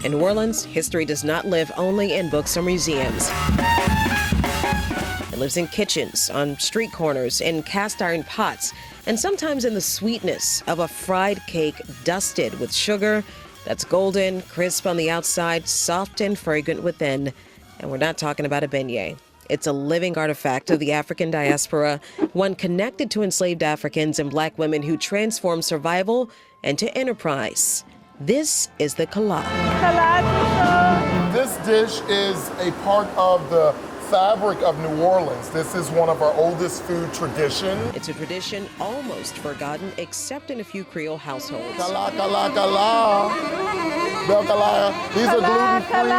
In New Orleans, history does not live only in books or museums. It lives in kitchens, on street corners, in cast iron pots, and sometimes in the sweetness of a fried cake dusted with sugar that's golden, crisp on the outside, soft and fragrant within. And we're not talking about a beignet. It's a living artifact of the African diaspora, one connected to enslaved Africans and black women who transformed survival into enterprise. This is the Calas. This dish is a part of the fabric of New Orleans. This is one of our oldest food traditions. It's a tradition almost forgotten, except in a few Creole households. Cala, cala, cala. Bel cala. These are gluten-free,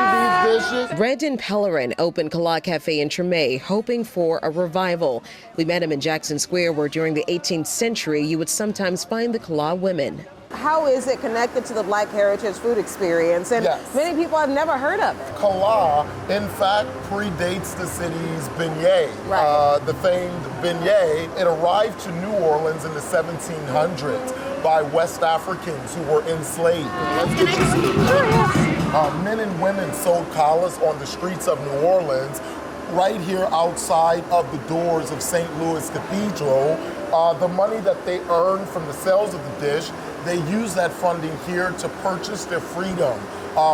these dishes. Redden Pellerin opened Calas Cafe in Treme, hoping for a revival. We met him in Jackson Square, where during the 18th century, you would sometimes find the Calas women. How is it connected to the Black heritage food experience? And yes, many people have never heard of it. Calas, in fact, predates the city's beignet. Right. The famed beignet, it arrived to New Orleans in the 1700s by West Africans who were enslaved. Men and women sold Calas on the streets of New Orleans, right here outside of the doors of St. Louis Cathedral. The money that they earned from the sales of the dish, they use that funding here to purchase their freedom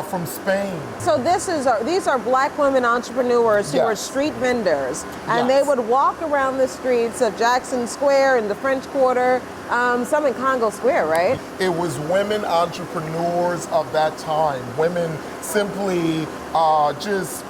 from Spain. So these are black women entrepreneurs who Yes. are street vendors, and Yes. they would walk around the streets of Jackson Square and the French Quarter, some in Congo Square, right? It was women entrepreneurs of that time. Women simply just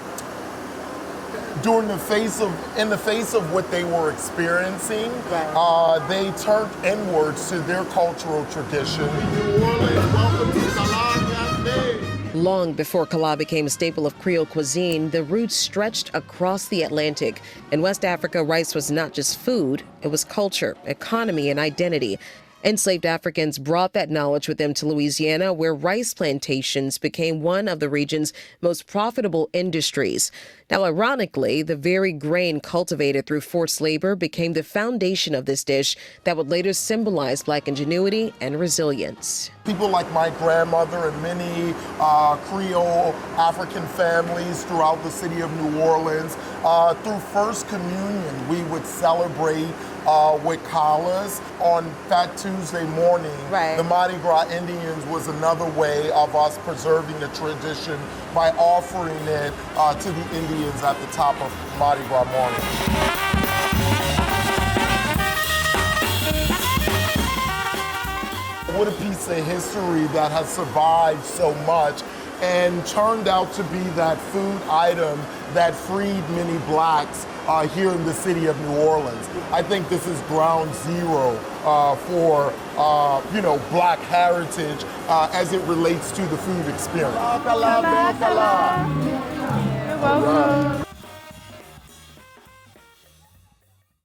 in the face of what they were experiencing, Right. they turned inwards to their cultural tradition. New Orleans, welcome to Calas Cafe. Long before Calas became a staple of Creole cuisine, the roots stretched across the Atlantic. In West Africa, rice was not just food, it was culture, economy, and identity. Enslaved Africans brought that knowledge with them to Louisiana, where rice plantations became one of the region's most profitable industries. Now, ironically, the very grain cultivated through forced labor became the foundation of this dish that would later symbolize Black ingenuity and resilience. People like my grandmother and many Creole African families throughout the city of New Orleans, through First Communion, we would celebrate with Calas on Fat Tuesday morning. Right. The Mardi Gras Indians was another way of us preserving the tradition by offering it to the Indians at the top of Mardi Gras morning. What a piece of history that has survived so much and turned out to be that food item that freed many blacks here in the city of New Orleans. I think this is ground zero for Black heritage as it relates to the food experience. You're welcome.